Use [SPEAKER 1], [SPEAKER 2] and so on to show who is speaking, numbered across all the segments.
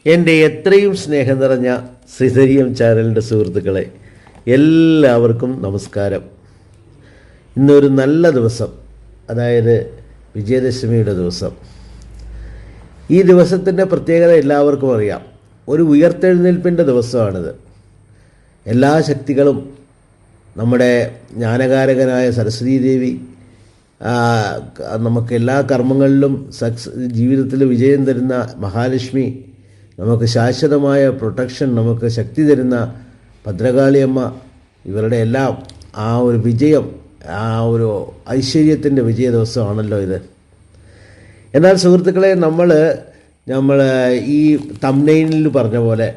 [SPEAKER 1] എൻ്റെ എത്രയും സ്നേഹം നിറഞ്ഞ ശ്രീധരിയം ചാനലിൻ്റെ സുഹൃത്തുക്കളെ, എല്ലാവർക്കും നമസ്കാരം. ഇന്നൊരു നല്ല ദിവസം, അതായത് വിജയദശമിയുടെ ദിവസം. ഈ ദിവസത്തിൻ്റെ പ്രത്യേകത എല്ലാവർക്കും അറിയാം. ഒരു ഉയർത്തെഴുന്നേൽപ്പിൻ്റെ ദിവസമാണിത്. എല്ലാ ശക്തികളും, നമ്മുടെ ജ്ഞാനകാരകനായ സരസ്വതീ ദേവി നമുക്ക് എല്ലാ കർമ്മങ്ങളിലും ജീവിതത്തിൽ വിജയം തരുന്ന മഹാലക്ഷ്മി, നമുക്ക് ശാശ്വതമായ പ്രൊട്ടക്ഷൻ, നമുക്ക് ശക്തി തരുന്ന ഭദ്രകാളിയമ്മ, ഇവരുടെ എല്ലാം ആ ഒരു വിജയം, ആ ഒരു ഐശ്വര്യത്തിൻ്റെ വിജയ ദിവസമാണല്ലോ ഇത്. എന്നാൽ സുഹൃത്തുക്കളെ, നമ്മൾ ഈ തംബ്നെയിലിൽ പറഞ്ഞ പോലെ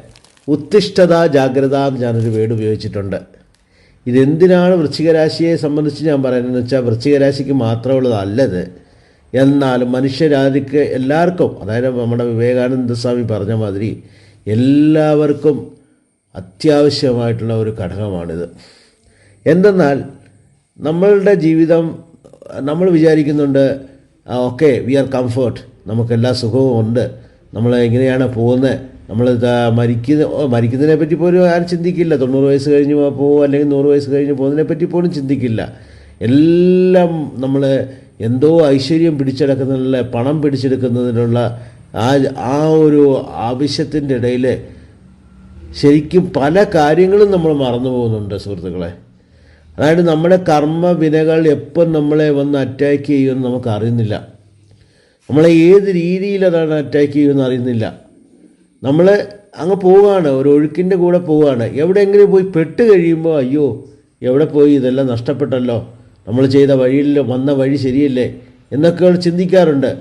[SPEAKER 1] ഉത്തിഷ്ഠത ജാഗ്രത ഞാനൊരു വേർഡ് ഉപയോഗിച്ചിട്ടുണ്ട്. ഇതെന്തിനാണ് വൃശ്ചികരാശിയെ സംബന്ധിച്ച് ഞാൻ പറയുന്നതെന്ന് വെച്ചാൽ, വൃശ്ചികരാശിക്ക് മാത്രമുള്ളതല്ലത്. എന്നാലും മനുഷ്യരാശിക്ക് എല്ലാവർക്കും, അതായത് നമ്മുടെ വിവേകാനന്ദ സ്വാമി പറഞ്ഞ മാതിരി എല്ലാവർക്കും അത്യാവശ്യമായിട്ടുള്ള ഒരു ഘടകമാണിത്. എന്തെന്നാൽ നമ്മളുടെ ജീവിതം, നമ്മൾ വിചാരിക്കുന്നുണ്ട് ഓക്കെ വി ആർ കംഫർട്ട്, നമുക്കെല്ലാ സുഖവും ഉണ്ട്, നമ്മൾ എങ്ങനെയാണ് പോകുന്നത്, നമ്മൾ മരിക്കുന്നതിനെ പറ്റി പോലും ആരും ചിന്തിക്കില്ല. 90 വയസ്സ് കഴിഞ്ഞ് പോകും, അല്ലെങ്കിൽ 100 വയസ്സ് കഴിഞ്ഞ് പോകുന്നതിനെ പറ്റി പോലും ചിന്തിക്കില്ല. എല്ലാം നമ്മൾ എന്തോ ഐശ്വര്യം പിടിച്ചെടുക്കുന്നതിനുള്ള, പണം പിടിച്ചെടുക്കുന്നതിനുള്ള ആ ഒരു ആവശ്യത്തിൻ്റെ ഇടയിൽ ശരിക്കും പല കാര്യങ്ങളും നമ്മൾ മറന്നു പോകുന്നുണ്ട് സുഹൃത്തുക്കളെ. അതായത് നമ്മുടെ കർമ്മവിനകൾ എപ്പം നമ്മളെ വന്ന് അറ്റാക്ക് ചെയ്യുമെന്ന് നമുക്ക് അറിയുന്നില്ല. നമ്മളെ ഏത് രീതിയിൽ അതാണ് അറ്റാക്ക് ചെയ്യുമെന്ന് അറിയുന്നില്ല. നമ്മൾ അങ്ങ് പോവുകയാണ്, ഒരു ഒഴുക്കിൻ്റെ കൂടെ പോവുകയാണ്. എവിടെയെങ്കിലും പോയി പെട്ട് കഴിയുമ്പോൾ അയ്യോ എവിടെ പോയി, ഇതെല്ലാം നഷ്ടപ്പെട്ടല്ലോ, നമ്മൾ ചെയ്ത വഴിയിൽ വന്ന വഴി ശരിയല്ലേ എന്നൊക്കെ ചിന്തിക്കാറുണ്ട്.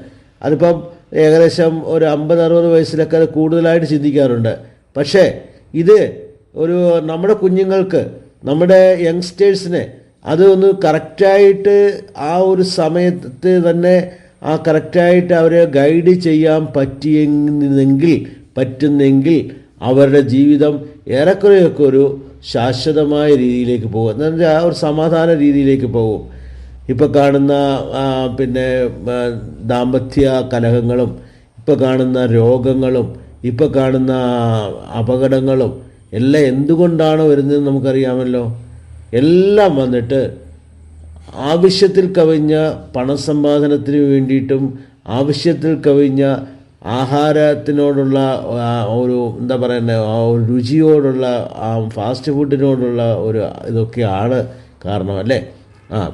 [SPEAKER 1] അതിപ്പം ഏകദേശം ഒരു 50-60 വയസ്സിലൊക്കെ അത് കൂടുതലായിട്ട് ചിന്തിക്കാറുണ്ട്. പക്ഷേ ഇത് ഒരു നമ്മുടെ കുഞ്ഞുങ്ങൾക്ക്, നമ്മുടെ യങ്സ്റ്റേഴ്സിനെ അത് ഒന്ന് കറക്റ്റായിട്ട് ആ ഒരു സമയത്ത് തന്നെ ആ കറക്റ്റായിട്ട് അവരെ ഗൈഡ് ചെയ്യാൻ പറ്റുന്നെങ്കിൽ അവരുടെ ജീവിതം ഏറെക്കുറെയൊക്കെ ഒരു ശാശ്വതമായ രീതിയിലേക്ക് പോകും. എന്ന് പറഞ്ഞാൽ ആ ഒരു സമാധാന രീതിയിലേക്ക് പോകും. ഇപ്പോൾ കാണുന്ന ദാമ്പത്യ കലഹങ്ങളും, ഇപ്പോൾ കാണുന്ന രോഗങ്ങളും, ഇപ്പോൾ കാണുന്ന അപകടങ്ങളും എല്ലാം എന്തുകൊണ്ടാണ് വരുന്നതെന്ന് നമുക്കറിയാമല്ലോ. എല്ലാം വന്നിട്ട് ആവശ്യത്തിൽ കവിഞ്ഞ പണസമ്പാദനത്തിന് വേണ്ടിയിട്ടും, ആവശ്യത്തിൽ കവിഞ്ഞ ആഹാരത്തിനോടുള്ള ഒരു എന്താ പറയുന്നത്, ആ ഒരു രുചിയോടുള്ള, ആ ഫാസ്റ്റ് ഫുഡിനോടുള്ള ഒരു ഇതൊക്കെയാണ് കാരണം അല്ലേ.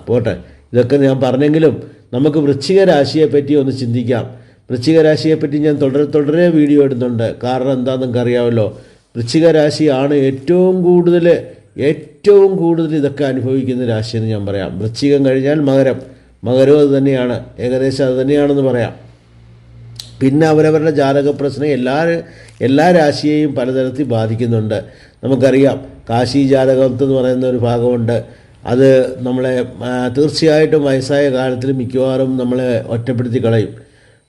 [SPEAKER 1] പോട്ടെ, ഇതൊക്കെ ഞാൻ പറഞ്ഞെങ്കിലും നമുക്ക് വൃശ്ചിക രാശിയെപ്പറ്റി ഒന്ന് ചിന്തിക്കാം. വൃശ്ചിക രാശിയെപ്പറ്റി ഞാൻ തുടരെ വീഡിയോ ഇടുന്നുണ്ട്. കാരണം എന്താണെന്ന് നിങ്ങൾക്ക് അറിയാമല്ലോ, വൃശ്ചിക രാശിയാണ് ഏറ്റവും കൂടുതൽ ഇതൊക്കെ അനുഭവിക്കുന്ന രാശിയെന്ന് ഞാൻ പറയാം. വൃശ്ചികം കഴിഞ്ഞാൽ മകരവും അത് തന്നെയാണ്, ഏകദേശം അത് തന്നെയാണെന്ന് പറയാം. പിന്നെ അവരവരുടെ ജാതക പ്രശ്നം എല്ലാ രാശിയെയും പലതരത്തിൽ ബാധിക്കുന്നുണ്ട്. നമുക്കറിയാം, കാശി ജാതകത്ത് എന്ന് പറയുന്ന ഒരു ഭാഗമുണ്ട്. അത് നമ്മളെ തീർച്ചയായിട്ടും വയസ്സായ കാലത്തിൽ മിക്കവാറും നമ്മളെ ഒറ്റപ്പെടുത്തി കളയും.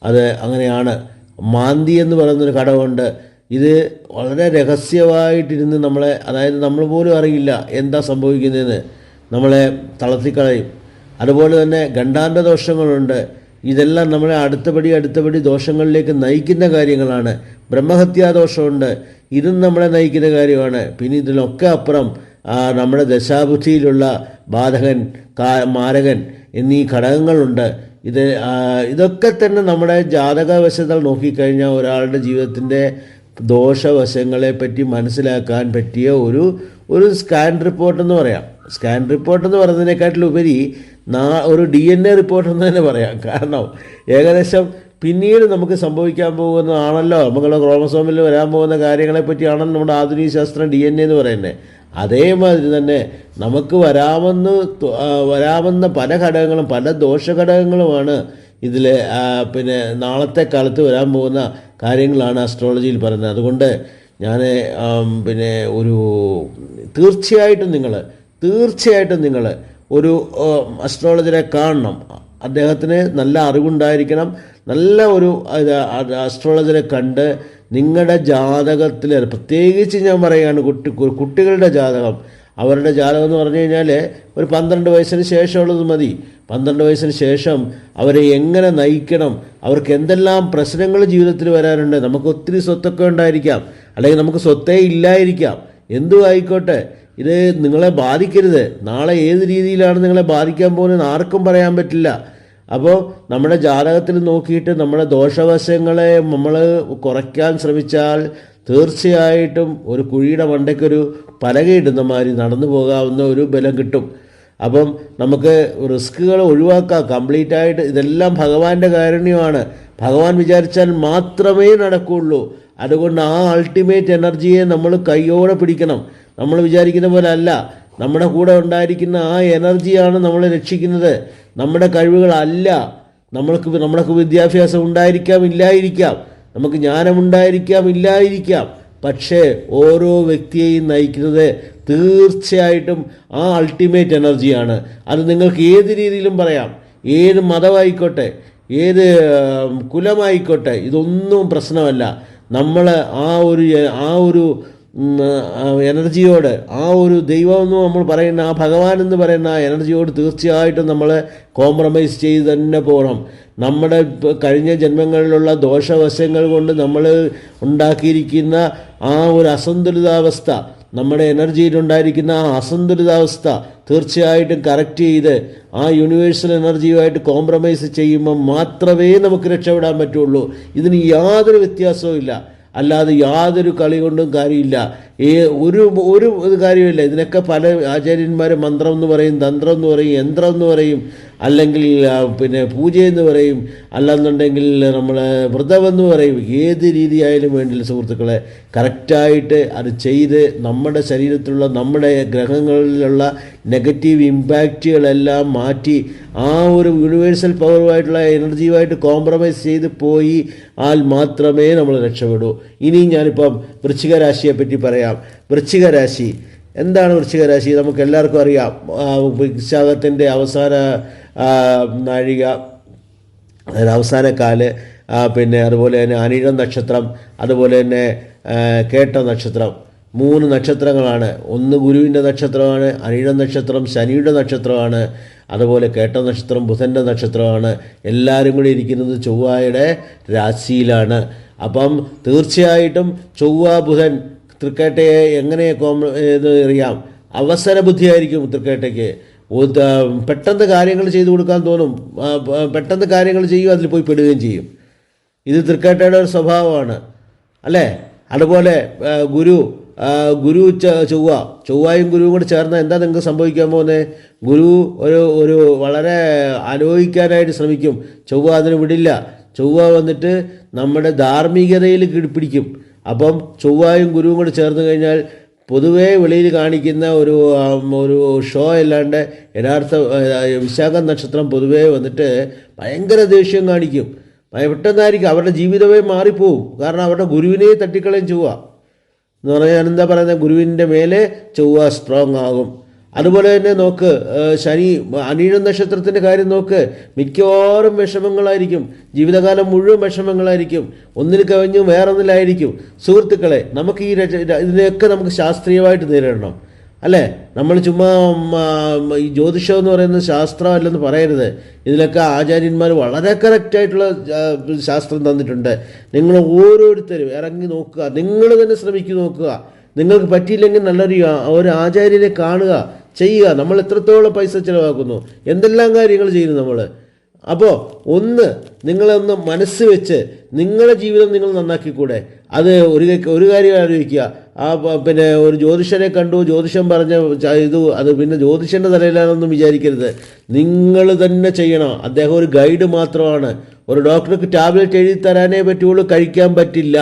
[SPEAKER 1] അത് അങ്ങനെയാണ്. മാന്തി എന്ന് പറയുന്നൊരു ഘടകമുണ്ട്. ഇത് വളരെ രഹസ്യമായിട്ടിരുന്ന് നമ്മളെ, അതായത് നമ്മൾ പോലും അറിയില്ല എന്താ സംഭവിക്കുന്നതെന്ന്, നമ്മളെ തളർത്തിക്കളയും. അതുപോലെ തന്നെ ഗണ്ഡാന്ത ദോഷങ്ങളുണ്ട്. ഇതെല്ലാം നമ്മളെ അടുത്തപടി ദോഷങ്ങളിലേക്ക് നയിക്കുന്ന കാര്യങ്ങളാണ്. ബ്രഹ്മഹത്യാദോഷമുണ്ട്, ഇതും നമ്മളെ നയിക്കുന്ന കാര്യമാണ്. പിന്നെ ഇതിനൊക്കെ അപ്പുറം നമ്മുടെ ദശാബുദ്ധിയിലുള്ള ബാധകൻ, മാരകൻ എന്നീ ഘടകങ്ങളുണ്ട്. ഇതൊക്കെ തന്നെ നമ്മുടെ ജാതകവശങ്ങൾ നോക്കിക്കഴിഞ്ഞാൽ ഒരാളുടെ ജീവിതത്തിൻ്റെ ദോഷവശങ്ങളെപ്പറ്റി മനസ്സിലാക്കാൻ പറ്റിയ ഒരു സ്കാൻ റിപ്പോർട്ടെന്ന് പറയാം. സ്കാൻ റിപ്പോർട്ടെന്ന് പറയുന്നതിനെക്കാട്ടിലുപരി ഒരു DNA റിപ്പോർട്ടെന്ന് തന്നെ പറയാം. കാരണം ഏകദേശം പിന്നീട് നമുക്ക് സംഭവിക്കാൻ പോകുന്നതാണല്ലോ, നമുക്കുള്ള ക്രോമസോമിൽ വരാൻ പോകുന്ന കാര്യങ്ങളെപ്പറ്റിയാണല്ലോ നമ്മുടെ ആധുനിക ശാസ്ത്രം DNA എന്ന് പറയുന്നത്. അതേമാതിരി തന്നെ നമുക്ക് വരാമെന്ന പല ഘടകങ്ങളും, പല ദോഷഘടകങ്ങളുമാണ് ഇതിൽ നാളത്തെ കാലത്ത് വരാൻ പോകുന്ന കാര്യങ്ങളാണ് അസ്ട്രോളജിയിൽ പറയുന്നത്. അതുകൊണ്ട് ഞാൻ തീർച്ചയായിട്ടും നിങ്ങൾ ഒരു അസ്ട്രോളജറെ കാണണം. അദ്ദേഹത്തിന് നല്ല അറിവുണ്ടായിരിക്കണം. നല്ല ഒരു അസ്ട്രോളജറെ കണ്ട് നിങ്ങളുടെ ജാതകത്തിൽ, പ്രത്യേകിച്ച് ഞാൻ പറയുകയാണ് കുട്ടികളുടെ ജാതകം, അവരുടെ ജാതകം എന്ന് പറഞ്ഞു കഴിഞ്ഞാൽ ഒരു 12 വയസ്സിന് ശേഷമുള്ളത് മതി. 12 വയസ്സിന് ശേഷം അവരെ എങ്ങനെ നയിക്കണം, അവർക്ക് എന്തെല്ലാം പ്രശ്നങ്ങൾ ജീവിതത്തിൽ വരാനുണ്ട്. നമുക്ക് ഒത്തിരി സ്വത്തൊക്കെ ഉണ്ടായിരിക്കാം, അല്ലെങ്കിൽ നമുക്ക് സ്വത്തേ ഇല്ലായിരിക്കാം, എന്തും ആയിക്കോട്ടെ. ഇത് നിങ്ങളെ ബാധിക്കരുത്. നാളെ ഏത് രീതിയിലാണ് നിങ്ങളെ ബാധിക്കാൻ പോകുന്നത് ആർക്കും പറയാൻ പറ്റില്ല. അപ്പോൾ നമ്മുടെ ജാതകത്തിൽ നോക്കിയിട്ട് നമ്മുടെ ദോഷവശങ്ങളെ നമ്മൾ കുറയ്ക്കാൻ ശ്രമിച്ചാൽ തീർച്ചയായിട്ടും ഒരു കുഴിയുടെ മണ്ടയ്ക്കൊരു പലകയിടുന്ന മാതിരി നടന്നു പോകാവുന്ന ഒരു ബലം കിട്ടും. അപ്പം നമുക്ക് റിസ്കുകൾ ഒഴിവാക്കാം കംപ്ലീറ്റ് ആയിട്ട്. ഇതെല്ലാം ഭഗവാന്റെ കാരുണ്യമാണ്. ഭഗവാൻ വിചാരിച്ചാൽ മാത്രമേ നടക്കുകയുള്ളൂ. അതുകൊണ്ട് ആ അൾട്ടിമേറ്റ് എനർജിയെ നമ്മൾ കൈയോടെ പിടിക്കണം. നമ്മൾ വിചാരിക്കുന്ന പോലെ അല്ല. നമ്മുടെ കൂടെ ഉണ്ടായിരിക്കുന്ന ആ എനർജിയാണ് നമ്മളെ രക്ഷിക്കുന്നത്, നമ്മുടെ കഴിവുകളല്ല. നമ്മൾക്ക് വിദ്യാഭ്യാസം ഉണ്ടായിരിക്കാം, ഇല്ലായിരിക്കാം, നമുക്ക് ജ്ഞാനമുണ്ടായിരിക്കാം, ഇല്ലായിരിക്കാം. പക്ഷേ ഓരോ വ്യക്തിയെയും നയിക്കുന്നത് തീർച്ചയായിട്ടും ആ അൾട്ടിമേറ്റ് എനർജിയാണ്. അത് നിങ്ങൾക്ക് ഏത് രീതിയിലും പറയാം, ഏത് മതമായിക്കോട്ടെ, ഏത് കുലമായിക്കോട്ടെ, ഇതൊന്നും പ്രശ്നമല്ല. നമ്മൾ ആ ഒരു എനർജിയോട്, ആ ഒരു ദൈവമെന്ന് നമ്മൾ പറയുന്ന ആ ഭഗവാൻ എന്ന് പറയുന്ന ആ എനർജിയോട് തീർച്ചയായിട്ടും നമ്മൾ കോംപ്രമൈസ് ചെയ്ത് തന്നെ പോകണം. നമ്മുടെ കഴിഞ്ഞ ജന്മങ്ങളിലുള്ള ദോഷവശങ്ങൾ കൊണ്ട് നമ്മൾ ഉണ്ടാക്കിയിരിക്കുന്ന ആ ഒരു അസന്തുലിതാവസ്ഥ, നമ്മുടെ എനർജിയിലുണ്ടായിരിക്കുന്ന ആ അസന്തുലിതാവസ്ഥ തീർച്ചയായിട്ടും കറക്റ്റ് ചെയ്ത് ആ യൂണിവേഴ്സൽ എനർജിയുമായിട്ട് കോംപ്രമൈസ് ചെയ്യുമ്പോൾ മാത്രമേ നമുക്ക് രക്ഷപ്പെടാൻ പറ്റുള്ളൂ. ഇതിന് യാതൊരു വ്യത്യാസവും ഇല്ല. അല്ലാതെ യാതൊരു കളി കൊണ്ടും കാര്യമില്ല, ഒരു കാര്യമില്ല. ഇതിനൊക്കെ പല ആചാര്യന്മാർ മന്ത്രം എന്ന് പറയും, തന്ത്രം എന്ന് പറയും, യന്ത്രം എന്ന് പറയും, അല്ലെങ്കിൽ പിന്നെ പൂജയെന്ന് പറയും, അല്ലെന്നുണ്ടെങ്കിൽ നമ്മൾ വ്രതമെന്ന് പറയും. ഏത് രീതിയായാലും വേണ്ടില്ല സുഹൃത്തുക്കളെ, കറക്റ്റായിട്ട് അത് ചെയ്ത് നമ്മുടെ ശരീരത്തിലുള്ള നമ്മുടെ ഗ്രഹങ്ങളിലുള്ള നെഗറ്റീവ് ഇമ്പാക്റ്റുകളെല്ലാം മാറ്റി ആ ഒരു യൂണിവേഴ്സൽ പവറുമായിട്ടുള്ള എനർജിയുമായിട്ട് കോംപ്രമൈസ് ചെയ്ത് പോയി ആൽ മാത്രമേ നമ്മൾ രക്ഷപ്പെടൂ. ഇനിയും ഞാനിപ്പം വൃശ്ചിക രാശിയെ പറ്റി പറയാം. വൃശ്ചിക രാശി എന്താണ്? വൃശ്ചിക രാശി നമുക്ക് എല്ലാവർക്കും അറിയാം. വിശാഖത്തിൻ്റെ അവസാന നാഴിക, അവസാനക്കാല്, പിന്നെ അതുപോലെ തന്നെ അനിഴം നക്ഷത്രം, അതുപോലെ തന്നെ കേട്ട നക്ഷത്രം, 3 നക്ഷത്രങ്ങളാണ്. ഒന്ന് ഗുരുവിൻ്റെ നക്ഷത്രമാണ്, അനിഴം നക്ഷത്രം ശനിയുടെ നക്ഷത്രമാണ്, അതുപോലെ കേട്ട നക്ഷത്രം ബുധൻ്റെ നക്ഷത്രമാണ്. എല്ലാവരും കൂടി ഇരിക്കുന്നത് ചൊവ്വയുടെ രാശിയിലാണ്. അപ്പം തീർച്ചയായിട്ടും ചൊവ്വ ബുധൻ തൃക്കേട്ടയെ എങ്ങനെ അറിയാം, അവസര ബുദ്ധിയായിരിക്കും തൃക്കേട്ടയ്ക്ക്. പെട്ടെന്ന് കാര്യങ്ങൾ ചെയ്തു കൊടുക്കാൻ തോന്നും, പെട്ടെന്ന് കാര്യങ്ങൾ ചെയ്യും, അതിൽ പോയി പെടുകയും ചെയ്യും. ഇത് തൃക്കേട്ടയുടെ ഒരു സ്വഭാവമാണ് അല്ലേ. അതുപോലെ ഗുരു ചൊവ്വയും ഗുരുവും കൂടി ചേർന്നാൽ എന്താ നിങ്ങൾക്ക് സംഭവിക്കാൻ പോകുന്നത്? ഗുരു ഒരു വളരെ ആലോചിക്കാനായിട്ട് ശ്രമിക്കും, ചൊവ്വ അതിന് വിടില്ല. ചൊവ്വ വന്നിട്ട് നമ്മുടെ ധാർമ്മികതയിൽ പിടിക്കും. അപ്പം ചൊവ്വയും ഗുരുവും കൂടി ചേർന്ന് കഴിഞ്ഞാൽ പൊതുവേ വെളിയിൽ കാണിക്കുന്ന ഒരു ഷോ അല്ലാണ്ട് യഥാർത്ഥ വിശാഖ നക്ഷത്രം പൊതുവേ വന്നിട്ട് ഭയങ്കര ദേഷ്യം കാണിക്കും. പെട്ടെന്നായിരിക്കും അവരുടെ ജീവിതമേ മാറിപ്പോവും. കാരണം അവരുടെ ഗുരുവിനെ തട്ടിക്കളയും ചൊവ്വ എന്ന് പറഞ്ഞാൽ എന്താ പറയുന്നത്, ഗുരുവിൻ്റെ മേലെ ചൊവ്വ സ്ട്രോങ് ആകും. അതുപോലെ തന്നെ നോക്ക്, ശനി അനിഴം നക്ഷത്രത്തിൻ്റെ കാര്യം നോക്ക്, മിക്കവാറും വിഷമങ്ങളായിരിക്കും, ജീവിതകാലം മുഴുവൻ വിഷമങ്ങളായിരിക്കും, ഒന്നിൽ കവിഞ്ഞും വേറൊന്നിലായിരിക്കും. സുഹൃത്തുക്കളെ, നമുക്ക് ഇതിനെയൊക്കെ നമുക്ക് ശാസ്ത്രീയമായിട്ട് നേരിടണം അല്ലേ. നമ്മൾ ചുമ്മാ ഈ ജ്യോതിഷം എന്ന് പറയുന്നത് ശാസ്ത്രമല്ലെന്ന് പറയരുത്. ഇതിലൊക്കെ ആചാര്യന്മാർ വളരെ കറക്റ്റായിട്ടുള്ള ശാസ്ത്രം തന്നിട്ടുണ്ട്. നിങ്ങൾ ഓരോരുത്തരും ഇറങ്ങി നോക്കുക, നിങ്ങൾ തന്നെ ശ്രമിച്ചു നോക്കുക. നിങ്ങൾക്ക് പറ്റിയില്ലെങ്കിൽ ഒരു ആചാര്യനെ കാണുക, ചെയ്യുക. നമ്മൾ എത്രത്തോളം പൈസ ചിലവാക്കുന്നു, എന്തെല്ലാം കാര്യങ്ങൾ ചെയ്യുന്നു നമ്മൾ. അപ്പോൾ നിങ്ങളൊന്ന് മനസ്സ് വെച്ച് നിങ്ങളുടെ ജീവിതം നിങ്ങൾ നന്നാക്കിക്കൂടെ? അത് ഒരു കാര്യം ആലോചിക്കുക. പിന്നെ ഒരു ജ്യോതിഷനെ കണ്ടു, ജ്യോതിഷം പറഞ്ഞ അത് പിന്നെ ജ്യോതിഷൻ്റെ തലയിലാണെന്നും വിചാരിക്കരുത്. നിങ്ങൾ തന്നെ ചെയ്യണം. അദ്ദേഹം ഒരു ഗൈഡ് മാത്രമാണ്. ഒരു ഡോക്ടർക്ക് ടാബ്ലറ്റ് എഴുതി തരാനേ പറ്റുള്ളൂ, കഴിക്കാൻ പറ്റില്ല.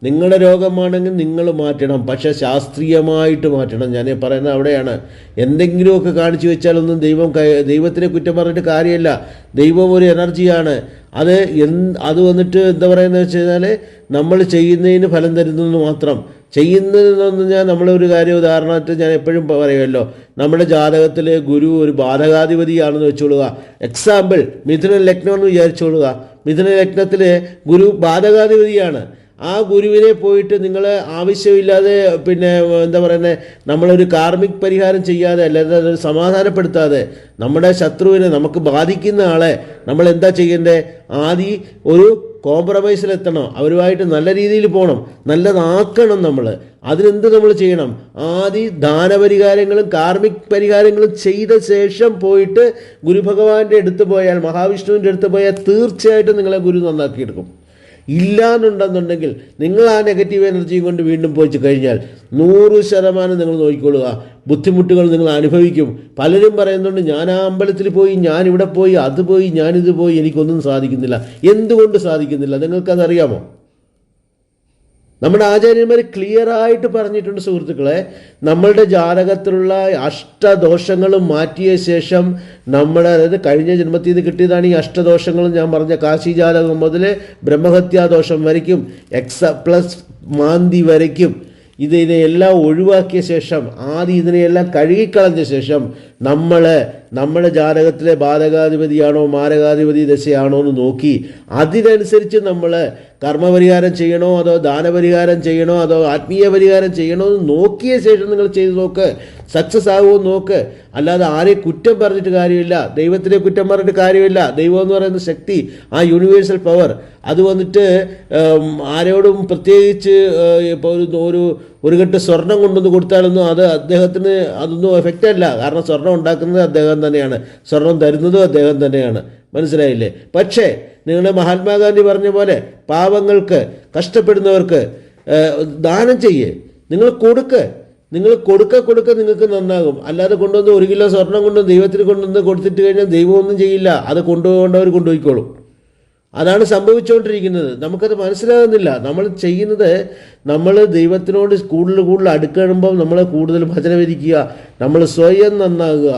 [SPEAKER 1] നിങ്ങളുടെ രോഗമാണെങ്കിൽ നിങ്ങൾ മാറ്റണം, പക്ഷേ ശാസ്ത്രീയമായിട്ട് മാറ്റണം. ഞാൻ പറയുന്നത് അവിടെയാണ്. എന്തെങ്കിലുമൊക്കെ കാണിച്ചു വെച്ചാലൊന്നും ദൈവത്തിനെ കുറ്റം പറഞ്ഞിട്ട് കാര്യമില്ല. ദൈവം ഒരു എനർജിയാണ്. അത് വന്നിട്ട് എന്താ പറയുന്നത് വെച്ച് കഴിഞ്ഞാൽ നമ്മൾ ചെയ്യുന്നതിന് ഫലം തരുന്നതെന്ന് മാത്രം. ചെയ്യുന്നതെന്ന് പറഞ്ഞാൽ നമ്മളൊരു കാര്യം ഉദാഹരണമായിട്ട് ഞാൻ എപ്പോഴും പറയുമല്ലോ, നമ്മുടെ ജാതകത്തിൽ ഗുരു ഒരു ബാധകാധിപതിയാണെന്ന് വെച്ചോളുക. എക്സാമ്പിൾ, മിഥുന ലഗ്നം എന്ന് വിചാരിച്ചോളുക. മിഥുന ലഗ്നത്തിൽ ഗുരു ബാധകാധിപതിയാണ്. ആ ഗുരുവിനെ പോയിട്ട് നിങ്ങൾ ആവശ്യമില്ലാതെ പിന്നെ എന്താ പറയുന്നത്, നമ്മളൊരു കാർമിക് പരിഹാരം ചെയ്യാതെ അല്ലാതെ അത് സമാധാനപ്പെടുത്താതെ നമ്മുടെ ശത്രുവിനെ, നമുക്ക് ബാധിക്കുന്ന ആളെ നമ്മൾ എന്താ ചെയ്യേണ്ടത്? ആദ്യം ഒരു കോംപ്രമൈസിലെത്തണം, അവരുമായിട്ട് നല്ല രീതിയിൽ പോകണം, നല്ലതാക്കണം. അതിനെന്ത് നമ്മൾ ചെയ്യണം? ആദ്യം ദാനപരിഹാരങ്ങളും കാർമിക് പരിഹാരങ്ങളും ചെയ്ത ശേഷം പോയിട്ട് ഗുരുഭഗവാന്റെ അടുത്ത് പോയാൽ, മഹാവിഷ്ണുവിൻ്റെ അടുത്ത് പോയാൽ തീർച്ചയായിട്ടും നിങ്ങളെ ഗുരു നന്നാക്കിയെടുക്കും. ഇല്ലാന്നുണ്ടെന്നുണ്ടെങ്കിൽ നിങ്ങൾ ആ നെഗറ്റീവ് എനർജിയും കൊണ്ട് വീണ്ടും പോയി കഴിഞ്ഞാൽ 100% നിങ്ങൾ നോക്കിക്കൊള്ളുക, ബുദ്ധിമുട്ടുകൾ നിങ്ങൾ അനുഭവിക്കും. പലരും പറയുന്നുണ്ട്, ഞാൻ ആ അമ്പലത്തിൽ പോയി, ഞാനിവിടെ പോയി, അത് പോയി, ഞാനിത് പോയി, എനിക്കൊന്നും സാധിക്കുന്നില്ല. എന്തുകൊണ്ട് സാധിക്കുന്നില്ല? നിങ്ങൾക്കതറിയാമോ? നമ്മുടെ ആചാര്യന്മാർ ക്ലിയറായിട്ട് പറഞ്ഞിട്ടുണ്ട് സുഹൃത്തുക്കളെ, നമ്മളുടെ ജാതകത്തിലുള്ള അഷ്ടദോഷങ്ങളും മാറ്റിയ ശേഷം അതായത് കഴിഞ്ഞ ജന്മത്തിൽ നിന്ന് കിട്ടിയതാണ് ഈ അഷ്ടദോഷങ്ങളും. ഞാൻ പറഞ്ഞ കാശി ജാതകം മുതൽ ബ്രഹ്മഹത്യാദോഷം വരയ്ക്കും, എക്സ്+ മാന്തി വരയ്ക്കും, ഇതിനെയെല്ലാം ഒഴിവാക്കിയ ശേഷം, ആദ്യം ഇതിനെയെല്ലാം കഴുകിക്കളഞ്ഞ ശേഷം നമ്മുടെ ജാതകത്തിലെ ബാധകാധിപതിയാണോ മാരകാധിപതി ദശയാണോ എന്ന് നോക്കി അതിനനുസരിച്ച് നമ്മൾ കർമ്മപരിഹാരം ചെയ്യണോ അതോ ദാനപരിഹാരം ചെയ്യണോ അതോ ആത്മീയ പരിഹാരം ചെയ്യണോ എന്ന് നോക്കിയ ശേഷം നിങ്ങൾ ചെയ്ത് നോക്ക്, സക്സസ് ആകുമോ നോക്ക്. അല്ലാതെ ആരെയും കുറ്റം പറഞ്ഞിട്ട് കാര്യമില്ല, ദൈവത്തിനെ കുറ്റം പറഞ്ഞിട്ട് കാര്യമില്ല. ദൈവം എന്ന് പറയുന്ന ശക്തി, ആ യൂണിവേഴ്സൽ പവർ, അത് വന്നിട്ട് ആരോടും പ്രത്യേകിച്ച് ഇപ്പോൾ ഒരു കെട്ട് സ്വർണം കൊണ്ടുവന്ന് കൊടുത്താലൊന്നും അത് അദ്ദേഹത്തിന് അതൊന്നും എഫക്റ്റ് അല്ല. കാരണം സ്വർണം ഉണ്ടാക്കുന്നത് അദ്ദേഹം തന്നെയാണ്, സ്വർണം തരുന്നതും അദ്ദേഹം തന്നെയാണ്. മനസ്സിലായില്ലേ? പക്ഷേ നിങ്ങളുടെ മഹാത്മാഗാന്ധി പറഞ്ഞ പോലെ പാവങ്ങൾക്ക്, കഷ്ടപ്പെടുന്നവർക്ക് ദാനം ചെയ്യേ, നിങ്ങൾ കൊടുക്ക് നിങ്ങൾക്ക് നന്നാകും. അല്ലാതെ കൊണ്ടുവന്ന് 1 കിലോ സ്വർണം കൊണ്ടുവന്ന് ദൈവത്തിന് കൊണ്ടുവന്ന് കൊടുത്തിട്ട് കഴിഞ്ഞാൽ ദൈവമൊന്നും ചെയ്യില്ല, അത് കൊണ്ടുപോകേണ്ടവർ കൊണ്ടുപോയിക്കോളും. അതാണ് സംഭവിച്ചുകൊണ്ടിരിക്കുന്നത്. നമുക്കത് മനസ്സിലാകുന്നില്ല. നമ്മൾ ചെയ്യുന്നത്, നമ്മൾ ദൈവത്തിനോട് കൂടുതൽ അടുക്കുമ്പോൾ നമ്മൾ കൂടുതൽ ഭജന വിരിക്കുക, നമ്മൾ സ്വയം നന്നാകുക.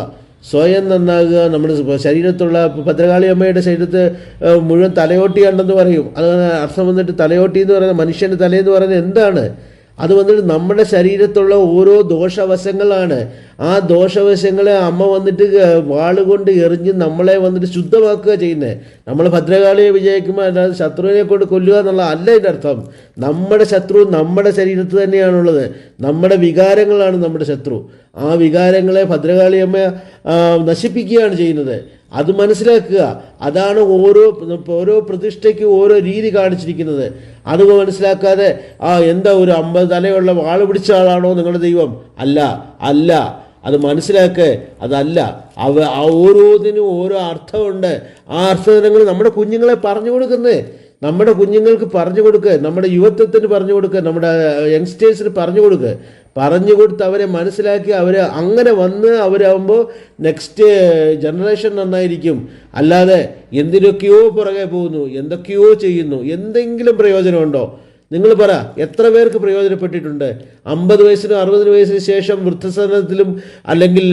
[SPEAKER 1] നമ്മുടെ ശരീരത്തുള്ള ഭദ്രകാളി അമ്മയുടെ ശരീരത്ത് മുഴുവൻ തലയോട്ടിയുണ്ടെന്ന് പറയും. അത് അർത്ഥം വന്നിട്ട് തലയോട്ടി എന്ന് പറയുന്നത് മനുഷ്യൻ്റെ തലയെന്ന് പറയുന്നത് എന്താണ്? അത് വന്നിട്ട് നമ്മുടെ ശരീരത്തുള്ള ഓരോ ദോഷവശങ്ങളാണ്. ആ ദോഷവശങ്ങളെ അമ്മ വന്നിട്ട് വാളുകൊണ്ട് എറിഞ്ഞ് നമ്മളെ വന്നിട്ട് ശുദ്ധമാക്കുക ചെയ്യുന്നത്. നമ്മൾ ഭദ്രകാളിയെ വിജയിക്കുമ്പോൾ അല്ലാതെ ശത്രുവിനെ കൊണ്ട് കൊല്ലുക എന്നുള്ള അല്ല ഇതിൻ്റെ അർത്ഥം. നമ്മുടെ ശത്രു നമ്മുടെ ശരീരത്ത് തന്നെയാണുള്ളത്. നമ്മുടെ വികാരങ്ങളാണ് നമ്മുടെ ശത്രു. ആ വികാരങ്ങളെ ഭദ്രകാളി അമ്മ നശിപ്പിക്കുകയാണ് ചെയ്യുന്നത്. അത് മനസ്സിലാക്കുക. അതാണ് ഓരോ പ്രതിഷ്ഠയ്ക്കും ഓരോ രീതി കാണിച്ചിരിക്കുന്നത്. അത് മനസ്സിലാക്കാതെ എന്താ ഒരു 50 തലയുള്ള വാള് പിടിച്ച ആളാണോ നിങ്ങളുടെ ദൈവം? അല്ല. അത് മനസ്സിലാക്കുക. അതല്ല. ഓരോന്നിനും ഓരോ അർത്ഥമുണ്ട്. ആ അർത്ഥങ്ങൾ നമ്മുടെ കുഞ്ഞുങ്ങളെ പറഞ്ഞു കൊടുക്കുന്നേ. നമ്മുടെ കുഞ്ഞുങ്ങൾക്ക് പറഞ്ഞു കൊടുക്കുക, നമ്മുടെ യുവത്വത്തിന് പറഞ്ഞു കൊടുക്കുക, നമ്മുടെ യങ്സ്റ്റേഴ്സിന് പറഞ്ഞു കൊടുത്ത് അവരെ മനസ്സിലാക്കി അങ്ങനെ വന്ന് അവരാകുമ്പോൾ നെക്സ്റ്റ് ജനറേഷൻ നന്നായിരിക്കും. അല്ലാതെ എന്തിനൊക്കെയോ പുറകെ പോകുന്നു, എന്തൊക്കെയോ ചെയ്യുന്നു, എന്തെങ്കിലും പ്രയോജനമുണ്ടോ? നിങ്ങൾ പറ, എത്ര പേർക്ക് പ്രയോജനപ്പെട്ടിട്ടുണ്ട്? 50 വയസ്സിനും 60 വയസ്സിന് ശേഷം വൃദ്ധസദനത്തിലും അല്ലെങ്കിൽ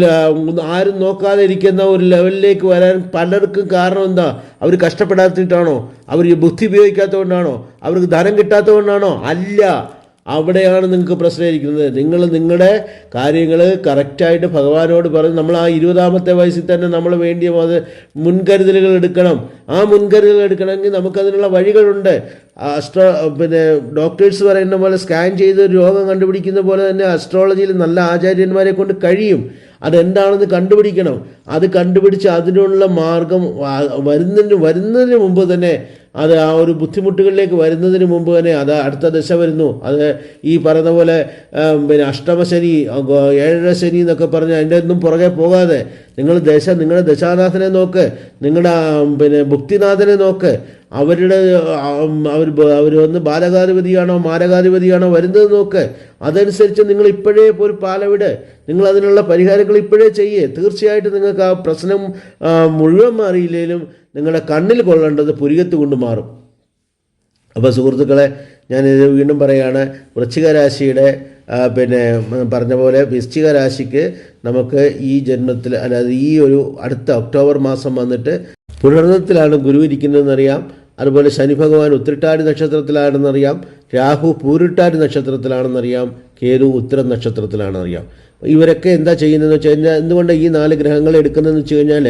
[SPEAKER 1] ആരും നോക്കാതെ ഇരിക്കുന്ന ഒരു ലെവലിലേക്ക് വരാൻ പലർക്കും കാരണം എന്താ? അവർ കഷ്ടപ്പെടാത്തിട്ടാണോ? അവർ ബുദ്ധി ഉപയോഗിക്കാത്തതുകൊണ്ടാണോ? അവർക്ക് ധനം കിട്ടാത്തതുകൊണ്ടാണോ? അല്ല. അവിടെയാണ് നിങ്ങൾക്ക് പ്രശ്നമായിരിക്കുന്നത്. നിങ്ങൾ നിങ്ങളുടെ കാര്യങ്ങൾ കറക്റ്റായിട്ട് ഭഗവാനോട് പറഞ്ഞ് നമ്മൾ ആ 20ാമത്തെ വയസ്സിൽ തന്നെ നമ്മൾ വേണ്ടിയ മുൻകരുതലുകൾ എടുക്കണം. ആ മുൻകരുതലുകൾ എടുക്കണമെങ്കിൽ നമുക്കതിനുള്ള വഴികളുണ്ട്. ഡോക്ടേഴ്സ് പറയുന്ന പോലെ സ്കാൻ ചെയ്ത് രോഗം കണ്ടുപിടിക്കുന്ന പോലെ തന്നെ അസ്ട്രോളജിയിൽ നല്ല ആചാര്യന്മാരെ കൊണ്ട് കഴിയും. അതെന്താണെന്ന് കണ്ടുപിടിക്കണം. അത് കണ്ടുപിടിച്ച് അതിനുള്ള മാർഗം വരുന്നതിന് മുമ്പ് തന്നെ, അത് ആ ഒരു ബുദ്ധിമുട്ടുകളിലേക്ക് വരുന്നതിന് മുമ്പ് തന്നെ അത് അടുത്ത ദശ വരുന്നു. അത് ഈ പറയുന്ന പോലെ അഷ്ടമശനി, 7ര ശനി എന്നൊക്കെ പറഞ്ഞ് അതിൻ്റെ ഒന്നും പുറകെ പോകാതെ നിങ്ങളുടെ ദശാനാഥനെ നോക്ക്, നിങ്ങളുടെ ഭുക്തിനാഥനെ നോക്ക്. അവർ വന്ന് ബാലകാധിപതിയാണോ മാരകാധിപതിയാണോ വരുന്നത് നോക്ക്. അതനുസരിച്ച് നിങ്ങൾ ഇപ്പോഴേ ഒരു പാലവിട്. നിങ്ങൾ അതിനുള്ള പരിഹാരങ്ങൾ ഇപ്പോഴേ ചെയ്യേ. തീർച്ചയായിട്ടും നിങ്ങൾക്ക് ആ പ്രശ്നം മുഴുവൻ മാറിയില്ലെങ്കിലും നിങ്ങളുടെ കണ്ണിൽ കൊള്ളേണ്ടത് പുരികത്ത് കൊണ്ട് മാറും. അപ്പോൾ സുഹൃത്തുക്കളെ, ഞാനിത് വീണ്ടും പറയുകയാണ്. വൃശ്ചിക രാശിയുടെ പറഞ്ഞ പോലെ വൃശ്ചിക രാശിക്ക് നമുക്ക് ഈ ജന്മത്തിൽ, അതായത് ഈ ഒരു അടുത്ത ഒക്ടോബർ മാസം വന്നിട്ട് പുണർന്നത്തിലാണ് ഗുരു ഇരിക്കുന്നതെന്നറിയാം. അതുപോലെ ശനി ഭഗവാൻ ഉത്രട്ടാതി നക്ഷത്രത്തിലാണെന്നറിയാം, രാഹു പൂരിട്ടാതി നക്ഷത്രത്തിലാണെന്നറിയാം, കേതു ഉത്തരം നക്ഷത്രത്തിലാണെന്നറിയാം. ഇവരൊക്കെ എന്താ ചെയ്യുന്നതെന്ന് വെച്ച് കഴിഞ്ഞാൽ എന്തുകൊണ്ട് ഈ 4 ഗ്രഹങ്ങൾ എടുക്കുന്നതെന്ന് വെച്ച് കഴിഞ്ഞാൽ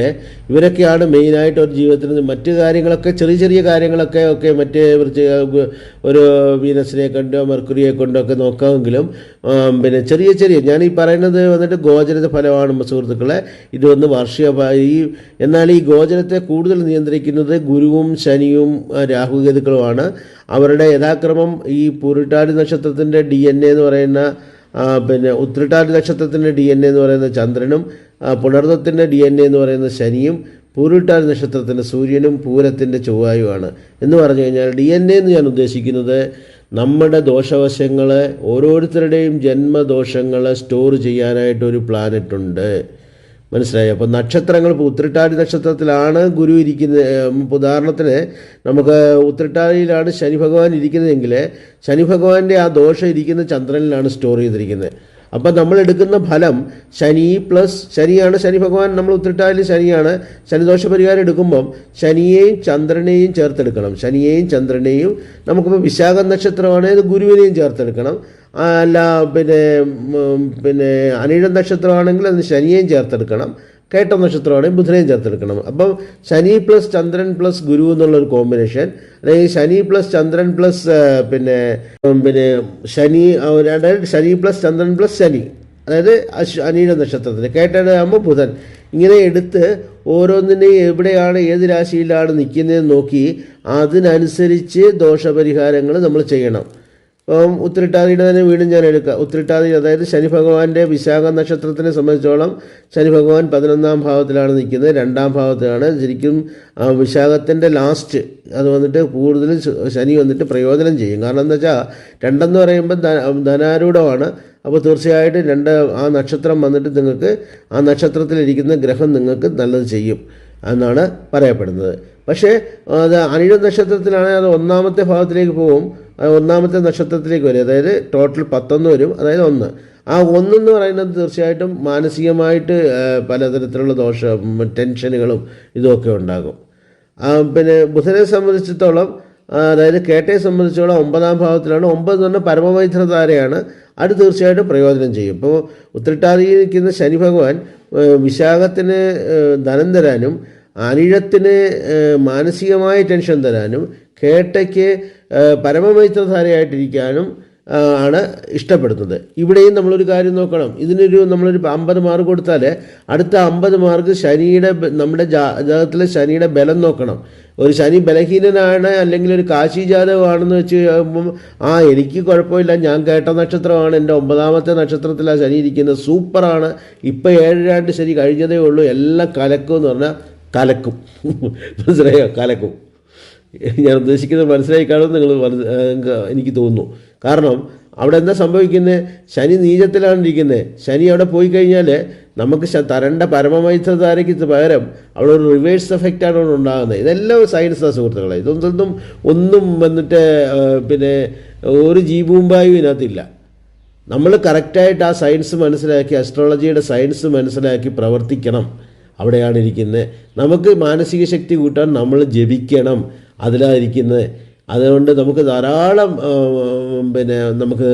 [SPEAKER 1] ഇവരൊക്കെയാണ് മെയിനായിട്ട് ഒരു ജീവിതത്തിൽ മറ്റു കാര്യങ്ങളൊക്കെ ചെറിയ ചെറിയ കാര്യങ്ങളൊക്കെ മറ്റേ ഒരു വീനസിനെ കൊണ്ടോ മെർക്കുറിയെ കൊണ്ടോ ഒക്കെ നോക്കാമെങ്കിലും പിന്നെ ചെറിയ ഞാൻ ഈ പറയുന്നത് വന്നിട്ട് ഗോചരത്തെ ഫലമാണ് സുഹൃത്തുക്കളെ. ഇതൊന്ന് എന്നാൽ ഈ ഗോചരത്തെ കൂടുതൽ നിയന്ത്രിക്കുന്നത് ഗുരുവും ശനിയും രാഹുകേതുക്കളുമാണ്. അവരുടെ യഥാക്രമം ഈ പൂരിട്ടാതി നക്ഷത്രത്തിൻ്റെ DNA എന്ന് പറയുന്ന പിന്നെ ഉത്രട്ടാതി നക്ഷത്രത്തിൻ്റെ DNA എന്ന് പറയുന്ന ചന്ദ്രനും പുണർദത്തിൻ്റെ DNA എന്ന് പറയുന്ന ശനിയും പൂരിട്ടാതി നക്ഷത്രത്തിൻ്റെ സൂര്യനും പൂരത്തിൻ്റെ ചൊവ്വായുമാണ്. എന്ന് പറഞ്ഞു കഴിഞ്ഞാൽ DNA എന്ന് ഞാൻ ഉദ്ദേശിക്കുന്നത് നമ്മുടെ ദോഷവശങ്ങൾ, ഓരോരുത്തരുടെയും ജന്മദോഷങ്ങൾ സ്റ്റോർ ചെയ്യാനായിട്ടൊരു പ്ലാനറ്റുണ്ട്. മനസ്സിലായി? അപ്പോൾ നക്ഷത്രങ്ങൾ ഇപ്പോൾ ഉത്രട്ടാതി നക്ഷത്രത്തിലാണ് ഗുരു ഇരിക്കുന്നത്. ഉദാഹരണത്തിന് നമുക്ക് ഉത്രട്ടാതിയിലാണ് ശനി ഭഗവാൻ ഇരിക്കുന്നതെങ്കിൽ ശനി ഭഗവാന്റെ ആ ദോഷം ഇരിക്കുന്ന ചന്ദ്രനിലാണ് സ്റ്റോർ ചെയ്തിരിക്കുന്നത്. അപ്പം നമ്മൾ എടുക്കുന്ന ഫലം ശനിയാണ് ശനി ഭഗവാൻ. നമ്മൾ ഉത്രട്ടാതിയിൽ ശനിയാണ്. ശനിദോഷ പരിഹാരം എടുക്കുമ്പം ശനിയെയും ചന്ദ്രനെയും ചേർത്തെടുക്കണം. ശനിയെയും ചന്ദ്രനെയും നമുക്കിപ്പോൾ വിശാഖ നക്ഷത്രമാണെങ്കിൽ ഗുരുവിനെയും ചേർത്തെടുക്കണം. അല്ല പിന്നെ അനിഴ നക്ഷത്രമാണെങ്കിൽ അതിന് ശനിയെയും ചേർത്തെടുക്കണം. കേട്ട നക്ഷത്രമാണെങ്കിൽ ബുധനെയും ചേർത്തെടുക്കണം. അപ്പം ശനി പ്ലസ് ചന്ദ്രൻ പ്ലസ് ഗുരു എന്നുള്ളൊരു കോമ്പിനേഷൻ, അല്ലെങ്കിൽ ശനി പ്ലസ് ചന്ദ്രൻ പ്ലസ് പിന്നെ ശനി, അതായത് ശനി പ്ലസ് ചന്ദ്രൻ പ്ലസ് ശനി, അതായത് അനിഴ നക്ഷത്രത്തിന് കേട്ടതാകുമ്പോൾ ബുധൻ. ഇങ്ങനെ എടുത്ത് ഓരോന്നിനെയും എവിടെയാണ് ഏത് രാശിയിലാണ് നിൽക്കുന്നതെന്ന് നോക്കി അതിനനുസരിച്ച് ദോഷപരിഹാരങ്ങൾ നമ്മൾ ചെയ്യണം. അപ്പം ഉത്രട്ടാതിയുടെ തന്നെ വീണ്ടും ഞാൻ എടുക്കാം. ഉത്രട്ടാതി അതായത് ശനി ഭഗവാന്റെ വിശാഖ നക്ഷത്രത്തിനെ സംബന്ധിച്ചോളം ശനി ഭഗവാൻ 11ാം ഭാവത്തിലാണ് നിൽക്കുന്നത്, 2ാം ഭാവത്തിലാണ്. ശരിക്കും വിശാഖത്തിൻ്റെ ലാസ്റ്റ് അത് വന്നിട്ട് കൂടുതൽ ശനി വന്നിട്ട് പ്രയോജനം ചെയ്യും. കാരണം എന്താ വെച്ചാൽ 2 എന്ന് പറയുമ്പോൾ ധനാരൂഢമാണ്. അപ്പോൾ തീർച്ചയായിട്ടും ആ നക്ഷത്രം വന്നിട്ട് നിങ്ങൾക്ക് ആ നക്ഷത്രത്തിലിരിക്കുന്ന ഗ്രഹം നിങ്ങൾക്ക് നല്ലത് ചെയ്യും എന്നാണ് പറയപ്പെടുന്നത്. പക്ഷേ അത് അനിഴ നക്ഷത്രത്തിലാണെങ്കിൽ അത് 1ാമത്തെ ഭാവത്തിലേക്ക് പോകും. 1ാമത്തെ നക്ഷത്രത്തിലേക്ക് വരും. അതായത് ടോട്ടൽ 11 വരും. അതായത് 1. ആ 1 എന്ന് പറയുന്നത് തീർച്ചയായിട്ടും മാനസികമായിട്ട് പലതരത്തിലുള്ള ടെൻഷനുകളും ഇതുമൊക്കെ ഉണ്ടാകും. പിന്നെ ബുധനെ സംബന്ധിച്ചിടത്തോളം, അതായത് കേട്ടയെ സംബന്ധിച്ചോളം 9ാം ഭാവത്തിലാണ്. 9 എന്ന് പറഞ്ഞാൽ പരമമൈത്രധാരയാണ്. അത് തീർച്ചയായിട്ടും പ്രയോജനം ചെയ്യും. ഇപ്പോൾ ഉത്രട്ടാതിയിൽ നിൽക്കുന്ന ശനി ഭഗവാൻ വിശാഖത്തിന് ധനം തരാനും അനിഴത്തിന് മാനസികമായ ടെൻഷൻ തരാനും കേട്ടയ്ക്ക് പരമമൈത്രധാരയായിട്ടിരിക്കാനും ആണ് ഇഷ്ടപ്പെടുന്നത്. ഇവിടെയും നമ്മളൊരു കാര്യം നോക്കണം. നമ്മളൊരു 50 മാർക്ക് കൊടുത്താൽ അടുത്ത 50 മാർക്ക് നമ്മുടെ ജാതകത്തിലെ ശനിയുടെ ബലം നോക്കണം. ഒരു ശനി ബലഹീനനാണ് അല്ലെങ്കിൽ ഒരു കാശി ജാതകമാണെന്ന് വെച്ച് കഴിയുമ്പം എനിക്ക് കുഴപ്പമില്ല, ഞാൻ കേട്ട നക്ഷത്രമാണ്, എൻ്റെ 9ാമത്തെ നക്ഷത്രത്തിലാണ് ശനി ഇരിക്കുന്നത്, സൂപ്പറാണ്, ഇപ്പം 7 ശനി കഴിഞ്ഞതേ ഉള്ളൂ, എല്ലാം കലക്കും എന്ന് പറഞ്ഞാൽ കലക്കും. മനസ്സിലായോ? കലക്കും. ഞാൻ ഉദ്ദേശിക്കുന്നത് മനസ്സിലായി കാണുമെന്ന് എനിക്ക് തോന്നുന്നു. കാരണം അവിടെ എന്താ സംഭവിക്കുന്നത്? ശനി നീചത്തിലാണ് ഇരിക്കുന്നത്. ശനി അവിടെ പോയി കഴിഞ്ഞാൽ നമുക്ക് തരേണ്ട പരമമൈത്രധാരയ്ക്ക് പകരം അവിടെ ഒരു റിവേഴ്സ് എഫക്റ്റാണ് അവിടെ ഉണ്ടാകുന്നത്. ഇതെല്ലാം സയൻസാണ് സുഹൃത്തുക്കളെ. ഒന്നും വന്നിട്ട് പിന്നെ ഒരു ജീവൂമ്പായും ഇതിനകത്തില്ല. നമ്മൾ കറക്റ്റായിട്ട് ആ സയൻസ് മനസ്സിലാക്കി, അസ്ട്രോളജിയുടെ സയൻസ് മനസ്സിലാക്കി പ്രവർത്തിക്കണം. അവിടെയാണ് ഇരിക്കുന്നത്. നമുക്ക് മാനസിക ശക്തി കൂട്ടാൻ നമ്മൾ ജപിക്കണം, അതിലായിരിക്കുന്നത്. അതുകൊണ്ട് നമുക്ക് ധാരാളം നമുക്ക്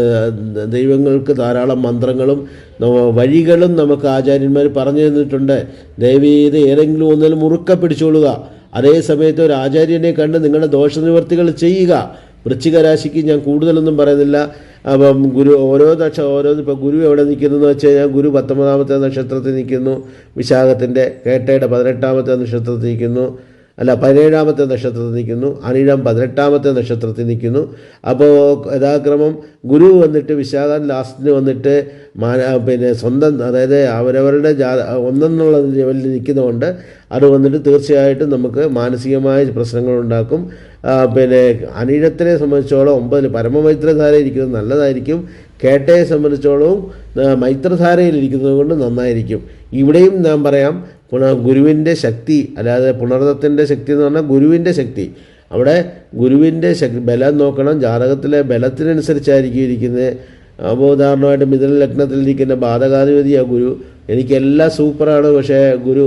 [SPEAKER 1] ദൈവങ്ങൾക്ക് ധാരാളം മന്ത്രങ്ങളും വഴികളും നമുക്ക് ആചാര്യന്മാർ പറഞ്ഞു തന്നിട്ടുണ്ട്. ദയവേത് ഏതെങ്കിലും ഒന്നിൽ മുറുക്ക പിടിച്ചോളുക. അതേ സമയത്ത് ഒരു ആചാര്യനെ കണ്ട് നിങ്ങളുടെ ദോഷനിവർത്തികൾ ചെയ്യുക. വൃശ്ചിക രാശിക്ക് ഞാൻ കൂടുതലൊന്നും പറയുന്നില്ല. അപ്പം ഇപ്പോൾ ഗുരു എവിടെ നിൽക്കുന്നതെന്ന് വെച്ച് കഴിഞ്ഞാൽ ഗുരു 19ാമത്തെ നക്ഷത്രത്തിൽ നിൽക്കുന്നു, വിശാഖത്തിൻ്റെ കേട്ടയുടെ 18ാമത്തെ നക്ഷത്രത്തിൽ നിൽക്കുന്നു, 17ാമത്തെ നക്ഷത്രത്തിൽ നിൽക്കുന്നു, അനിഴം 18ാമത്തെ നക്ഷത്രത്തിൽ നിൽക്കുന്നു. അപ്പോൾ യഥാക്രമം ഗുരു വന്നിട്ട് വിശാഖം ലാസ്റ്റിന് വന്നിട്ട് സ്വന്തം, അതായത് അവരവരുടെ ഒന്നെന്നുള്ള ലെവലിൽ നിൽക്കുന്നതുകൊണ്ട് അത് വന്നിട്ട് തീർച്ചയായിട്ടും നമുക്ക് മാനസികമായ പ്രശ്നങ്ങളുണ്ടാക്കും. അനിഴത്തിനെ സംബന്ധിച്ചോളം 9 പരമമൈത്രധാര ഇരിക്കുന്നത് നല്ലതായിരിക്കും. കേട്ടയെ സംബന്ധിച്ചോളവും മൈത്രധാരയിലിരിക്കുന്നത് കൊണ്ട് നന്നായിരിക്കും. ഇവിടെയും ഞാൻ പറയാം, ഗുരുവിൻ്റെ ശക്തി, അല്ലാതെ പുണർദത്തിൻ്റെ ശക്തി എന്ന് പറഞ്ഞാൽ ഗുരുവിൻ്റെ ശക്തി. അവിടെ ഗുരുവിൻ്റെ ബലം നോക്കണം. ജാതകത്തിലെ ബലത്തിനനുസരിച്ചായിരിക്കും ഇരിക്കുന്നത്. അപ്പോൾ ഉദാഹരണമായിട്ട് മിഥുന ലഗ്നത്തിലിരിക്കുന്ന ബാധകാധിപതിയാണ് ഗുരു. എനിക്കെല്ലാം സൂപ്പറാണ്, പക്ഷേ ഗുരു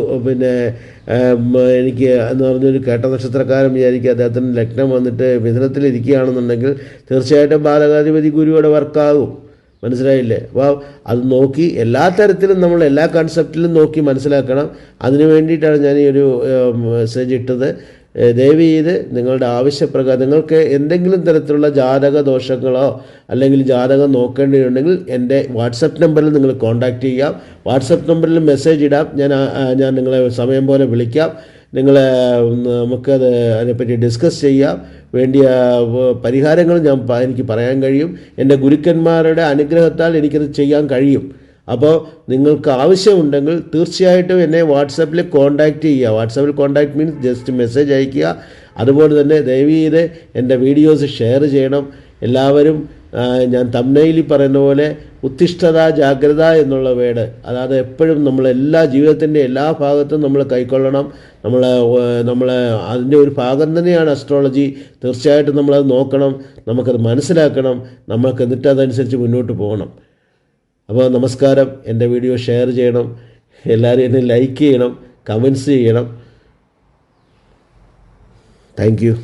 [SPEAKER 1] എനിക്ക് എന്ന് പറഞ്ഞൊരു കേട്ട നക്ഷത്രക്കാരൻ വിചാരിക്കുക അദ്ദേഹത്തിന് ലഗ്നം വന്നിട്ട് മിഥുനത്തിലിരിക്കുകയാണെന്നുണ്ടെങ്കിൽ തീർച്ചയായിട്ടും ബാധകാധിപതി ഗുരുവിടെ വർക്കാകും. മനസ്സിലായില്ലേ? അപ്പോൾ അത് നോക്കി എല്ലാ തരത്തിലും നമ്മൾ എല്ലാ കൺസെപ്റ്റിലും നോക്കി മനസ്സിലാക്കണം. അതിനു വേണ്ടിയിട്ടാണ് ഞാൻ ഈ ഒരു മെസ്സേജ് ഇട്ടത്. ദയവ് ചെയ്ത് നിങ്ങളുടെ ആവശ്യപ്രകാരം നിങ്ങൾക്ക് എന്തെങ്കിലും തരത്തിലുള്ള ജാതക ദോഷങ്ങളോ അല്ലെങ്കിൽ ജാതകം നോക്കേണ്ടതുണ്ടെങ്കിൽ എൻ്റെ വാട്സപ്പ് നമ്പറിൽ നിങ്ങൾ കോൺടാക്റ്റ് ചെയ്യാം. വാട്സപ്പ് നമ്പറിൽ മെസ്സേജ് ഇടാം. ഞാൻ നിങ്ങളെ സമയം പോലെ വിളിക്കാം. നമുക്കത് അതിനെപ്പറ്റി ഡിസ്കസ് ചെയ്യാം. വേണ്ടിയ പരിഹാരങ്ങൾ എനിക്ക് പറയാൻ കഴിയും. എൻ്റെ ഗുരുക്കന്മാരുടെ അനുഗ്രഹത്താൽ എനിക്കത് ചെയ്യാൻ കഴിയും. അപ്പോൾ നിങ്ങൾക്ക് ആവശ്യമുണ്ടെങ്കിൽ തീർച്ചയായിട്ടും എന്നെ വാട്സാപ്പിൽ കോൺടാക്റ്റ് ചെയ്യുക. വാട്സാപ്പിൽ കോൺടാക്റ്റ് മീൻസ് ജസ്റ്റ് മെസ്സേജ് അയയ്ക്കുക. അതുപോലെ തന്നെ ദയവ് ചെയ്ത് എൻ്റെ വീഡിയോസ് ഷെയർ ചെയ്യണം. എല്ലാവരും ഞാൻ തംബ്നെയിലിൽ പറയുന്ന പോലെ ഉത്തിഷ്ഠത ജാഗ്രത എന്നുള്ള വേർഡ്, അതായത് എപ്പോഴും നമ്മളെല്ലാ ജീവിതത്തിൻ്റെ എല്ലാ ഭാഗത്തും നമ്മൾ കൈക്കൊള്ളണം. നമ്മൾ അതിൻ്റെ ഒരു ഭാഗം തന്നെയാണ് അസ്ട്രോളജി. തീർച്ചയായിട്ടും നമ്മളത് നോക്കണം, നമുക്കത് മനസ്സിലാക്കണം, നമുക്ക് എന്നിട്ട് അതനുസരിച്ച് മുന്നോട്ട് പോകണം. അപ്പോൾ നമസ്കാരം. എൻ്റെ വീഡിയോ ഷെയർ ചെയ്യണം, എല്ലാവരും എന്നെ ലൈക്ക് ചെയ്യണം, കമൻറ്റ്സ് ചെയ്യണം. Thank you.